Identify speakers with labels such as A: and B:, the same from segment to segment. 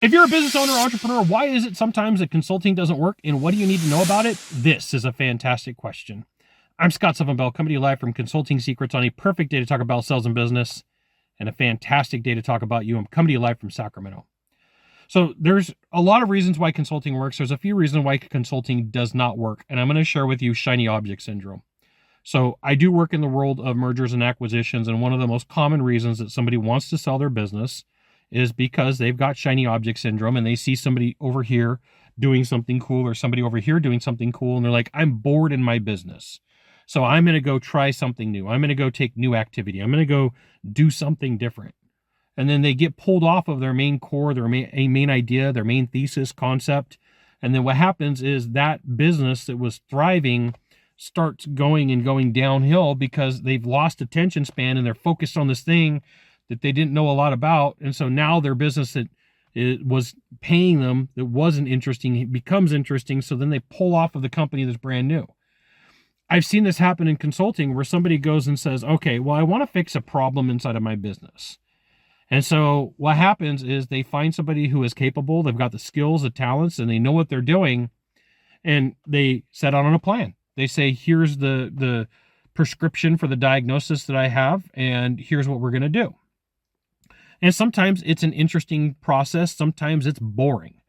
A: If you're a business owner or entrepreneur, why is it sometimes that consulting doesn't work, and what do you need to know about it? This is a fantastic question. I'm Scott Sylvan, coming to you live from Consulting Secrets on a perfect day to talk about sales and business, and a fantastic day to talk about you. I'm coming to you live from Sacramento. So there's a lot of reasons why consulting works. There's a few reasons why consulting does not work, and I'm going to share with you shiny object syndrome. So I do work in the world of mergers and acquisitions, and one of the most common reasons that somebody wants to sell their business is because they've got shiny object syndrome and they see somebody over here doing something cool or somebody over here doing something cool, and they're like, I'm bored in my business. So I'm going to go try something new. I'm going to go take new activity. I'm going to go do something different. And then they get pulled off of their main core, their main idea, their main thesis concept. And then what happens is that business that was thriving starts going downhill because they've lost attention span and they're focused on this thing that they didn't know a lot about. And so now their business that it was paying them that wasn't interesting, it becomes interesting. So then they pull off of the company that's brand new. I've seen this happen in consulting where somebody goes and says, okay, well, I want to fix a problem inside of my business. And so what happens is they find somebody who is capable, they've got the skills, the talents, and they know what they're doing. And they set out on a plan. They say, here's the prescription for the diagnosis that I have, and here's what we're going to do. And sometimes it's an interesting process. Sometimes it's boring.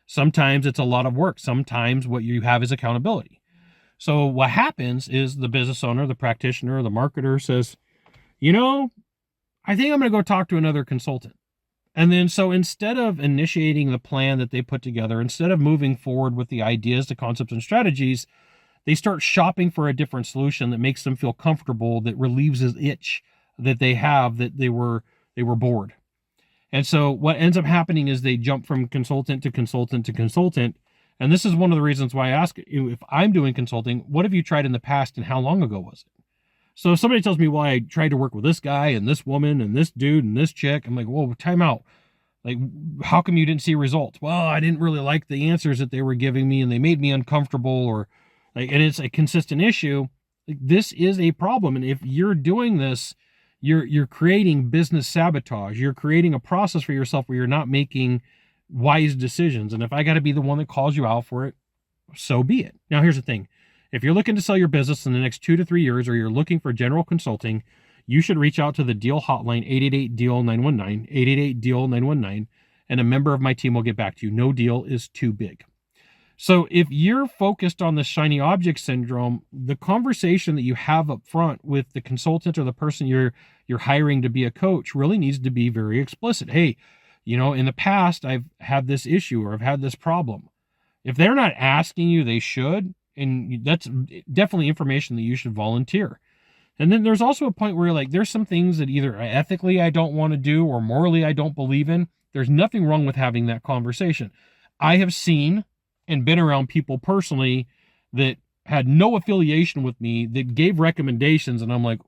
A: Sometimes it's a lot of work. Sometimes what you have is accountability. So what happens is the business owner, the practitioner, the marketer says, you know, I think I'm going to go talk to another consultant. And then so instead of initiating the plan that they put together, instead of moving forward with the ideas, the concepts, and strategies, they start shopping for a different solution that makes them feel comfortable, that relieves this itch that they have, that they were bored. And so what ends up happening is they jump from consultant to consultant to consultant. And this is one of the reasons why I ask you, if I'm doing consulting, what have you tried in the past and how long ago was it? So if somebody tells me, well, I tried to work with this guy and this woman and this dude and this chick, I'm like, whoa, time out. Like, how come you didn't see results? Well, I didn't really like the answers that they were giving me and they made me uncomfortable, or like, and it's a consistent issue. Like, this is a problem. And if you're doing this, you're creating business sabotage. You're creating a process for yourself where you're not making wise decisions. And if I got to be the one that calls you out for it, so be it. Now, here's the thing. If you're looking to sell your business in the next 2 to 3 years, or you're looking for general consulting, you should reach out to the Deal Hotline, 888-DEAL-919, 888-DEAL-919, and a member of my team will get back to you. No deal is too big. So if you're focused on the shiny object syndrome, the conversation that you have up front with the consultant or the person you're hiring to be a coach really needs to be very explicit. Hey, you know, in the past, I've had this issue or I've had this problem. If they're not asking you, they should. And that's definitely information that you should volunteer. And then there's also a point where you're like, there's some things that either ethically I don't want to do or morally I don't believe in. There's nothing wrong with having that conversation. I have seen and been around people personally that had no affiliation with me that gave recommendations. And I'm like,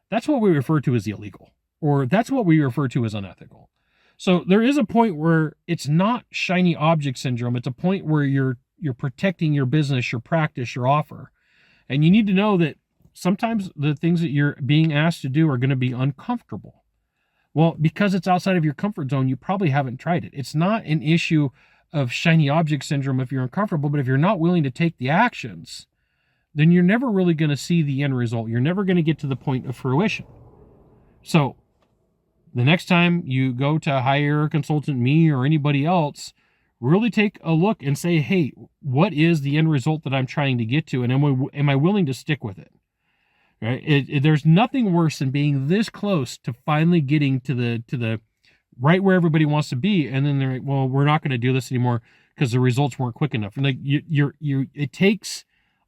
A: that's what we refer to as illegal, or that's what we refer to as unethical. So there is a point where it's not shiny object syndrome. It's a point where you're protecting your business, your practice, your offer. And you need to know that sometimes the things that you're being asked to do are going to be uncomfortable. Well, because it's outside of your comfort zone, you probably haven't tried it. It's not an issue of shiny object syndrome if you're uncomfortable, but if you're not willing to take the actions, then you're never really going to see the end result. You're never going to get to the point of fruition. So the next time you go to hire a consultant, me or anybody else, really take a look and say, hey, what is the end result that I'm trying to get to? And am I willing to stick with it? Right? There's nothing worse than being this close to finally getting to the right where everybody wants to be. And then they're like, well, we're not going to do this anymore because the results weren't quick enough. And like it takes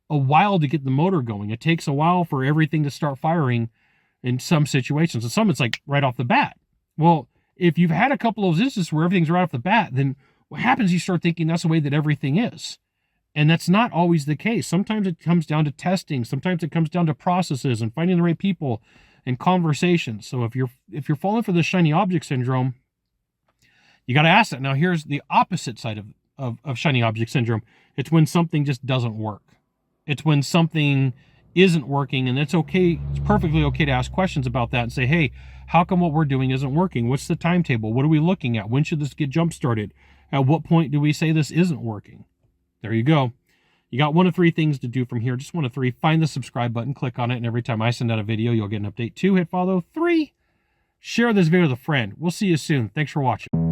A: a while to get the motor going. It takes a while for everything to start firing in some situations. And some it's like right off the bat. Well, if you've had a couple of those instances where everything's right off the bat, then what happens, you start thinking that's the way that everything is. And that's not always the case. Sometimes it comes down to testing. Sometimes it comes down to processes and finding the right people and conversations. So if you're falling for the shiny object syndrome, you got to ask that. Now, here's the opposite side of shiny object syndrome. It's when something just doesn't work. It's when something isn't working, and it's okay. It's perfectly okay to ask questions about that and say, hey, How come what we're doing isn't working? What's the timetable? What are we looking at? When should this get jump started? At what point do we say this isn't working? There you go. You got one of three things to do from here. Just one of three. Find the subscribe button, click on it, and every time I send out a video, you'll get an update. 2, hit follow. 3, share this video with a friend. We'll see you soon. Thanks for watching.